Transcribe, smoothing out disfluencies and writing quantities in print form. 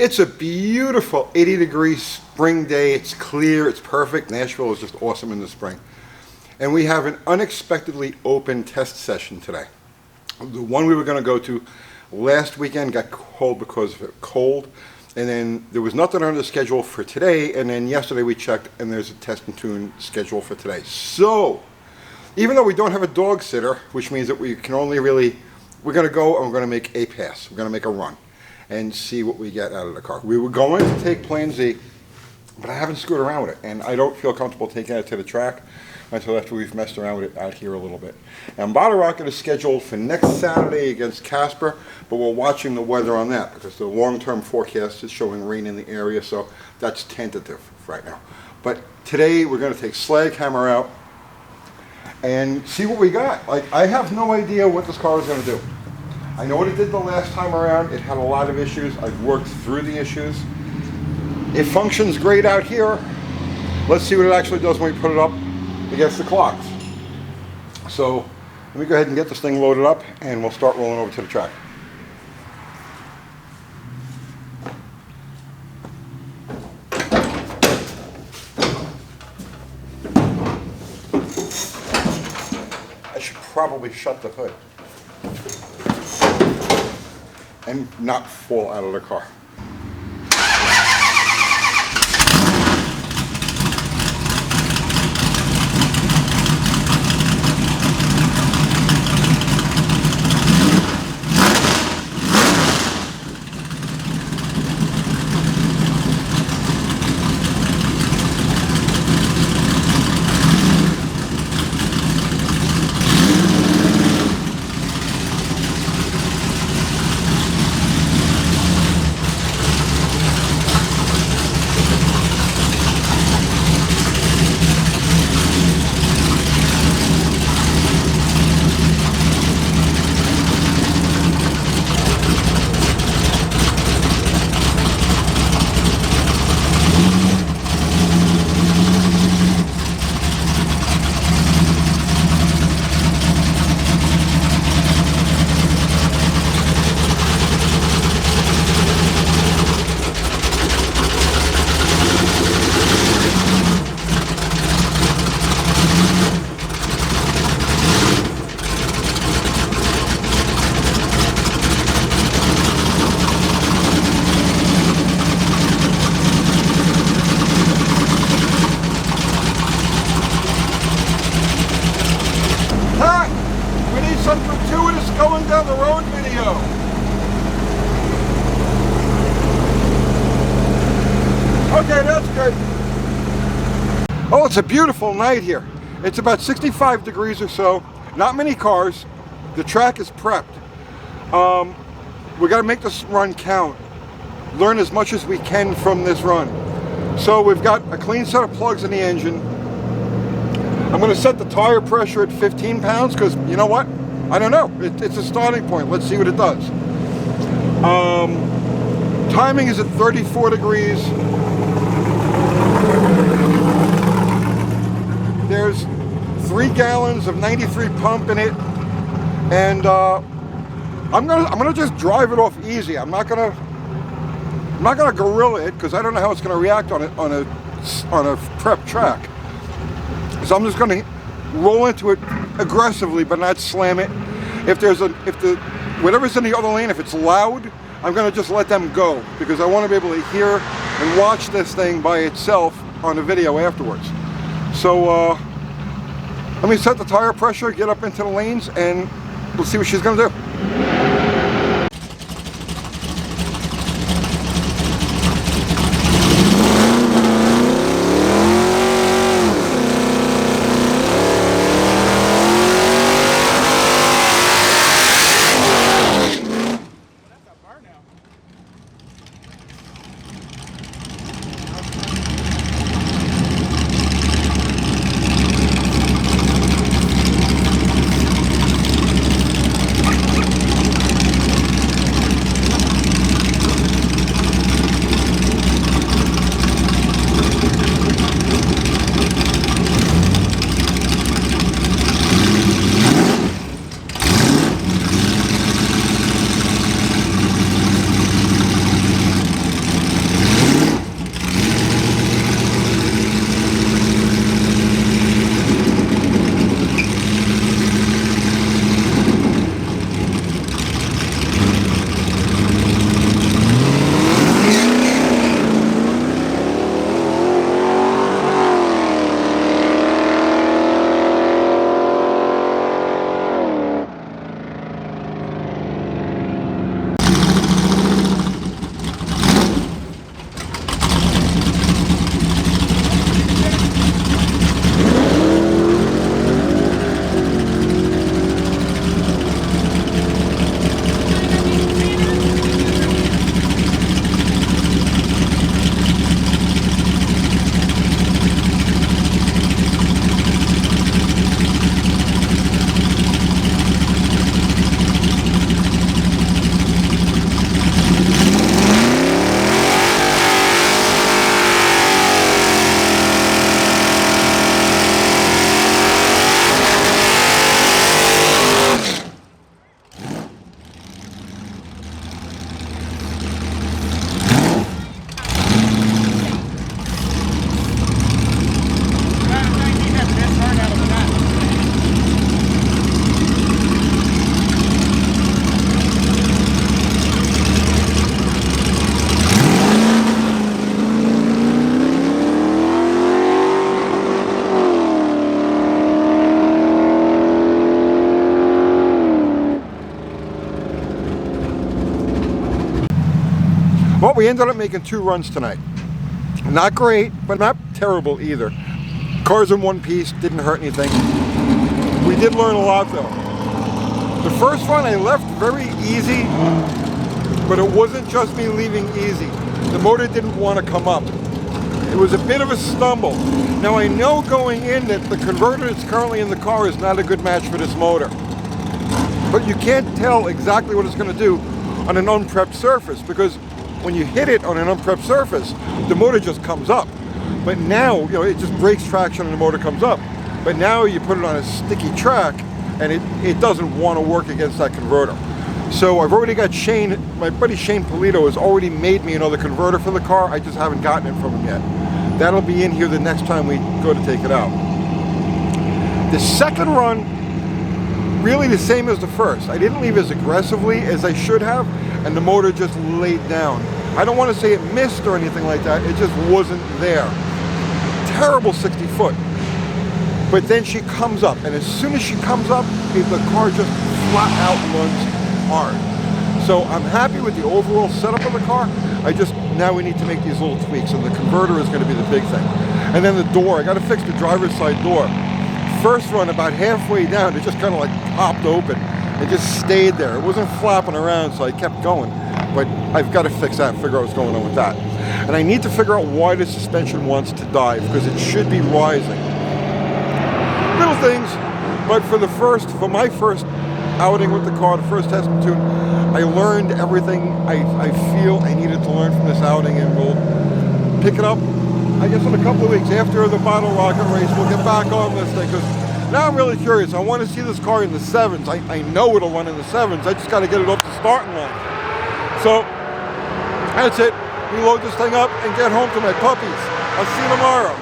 It's a beautiful 80-degree spring day. It's clear, it's perfect. Nashville is just awesome in the spring. And we have an unexpectedly open test session today. The one we were going to go to last weekend got called because of it cold. And then there was nothing on the schedule for today. And then yesterday we checked and there's a test and tune schedule for today. So, even though we don't have a dog sitter, which means that we can only really, we're going to go and we're going to make a pass. We're going to make a run and see what we get out of the car. We were going to take Plan Z, but I haven't screwed around with it. And I don't feel comfortable taking it to the track until after we've messed around with it out here a little bit. And Bottle Rocket is scheduled for next Saturday against Casper, but we're watching the weather on that because the long-term forecast is showing rain in the area, so that's tentative right now. But today we're going to take Slaghammer out and see what we got. Like, I have no idea what this car is going to do. I know what it did the last time around. It had a lot of issues. I've worked through the issues. It functions great out here. Let's see what it actually does when we put it up against the clocks. So let me go ahead and get this thing loaded up and we'll start rolling over to the track. I should probably shut the hood and not fall out of the car. Some gratuitous going down the road video. Okay, that's good. Oh, it's a beautiful night here. It's about 65 degrees or so. Not many cars. The track is prepped. We got to make this run count. Learn as much as we can from this run. So we've got a clean set of plugs in the engine. I'm going to set the tire pressure at 15 pounds because, you know what? I don't know. It's a starting point. Let's see what it does. Timing is at 34 degrees. There's 3 gallons of 93 pump in it, and I'm gonna just drive it off easy. I'm not gonna gorilla it because I don't know how it's gonna react on a prep track. So I'm just gonna roll into it aggressively, but not slam it. If whatever's in the other lane, if it's loud, I'm gonna just let them go because I want to be able to hear and watch this thing by itself on the video afterwards. So let me set the tire pressure, get up into the lanes, and we'll see what she's gonna do. But we ended up making 2 runs tonight. Not great, but not terrible either. Cars in one piece, didn't hurt anything. We did learn a lot though. The first one I left very easy, but it wasn't just me leaving easy. The motor didn't want to come up. It was a bit of a stumble. Now I know going in that the converter that's currently in the car is not a good match for this motor. But you can't tell exactly what it's going to do on an unprepped surface, because when you hit it on an unprepped surface, the motor just comes up. But now, you know, it just breaks traction and the motor comes up. But now you put it on a sticky track and it doesn't want to work against that converter. So I've already got Shane, my buddy Shane Polito has already made me another converter for the car. I just haven't gotten it from him yet. That'll be in here the next time we go to take it out. The second run, really the same as the first. I didn't leave as aggressively as I should have, and the motor just laid down. I don't want to say it missed or anything like that, it just wasn't there. Terrible 60 foot. But then she comes up, and as soon as she comes up, the car just flat out runs hard. So I'm happy with the overall setup of the car. Now we need to make these little tweaks, and the converter is going to be the big thing. And then the door, I got to fix the driver's side door. First run, about halfway down, it just kind of like popped open. It just stayed there. It wasn't flapping around, so I kept going. But I've got to fix that and figure out what's going on with that. And I need to figure out why the suspension wants to dive, because it should be rising. Little things, but for my first outing with the car, the first test and tune, I learned everything I feel I needed to learn from this outing, and we'll pick it up, I guess, in a couple of weeks. After the Bottle Rocket race, we'll get back on this thing, because now I'm really curious. I want to see this car in the 7s. I know it'll run in the 7s. I just got to get it up the starting line. So, that's it. We load this thing up and get home to my puppies. I'll see you tomorrow.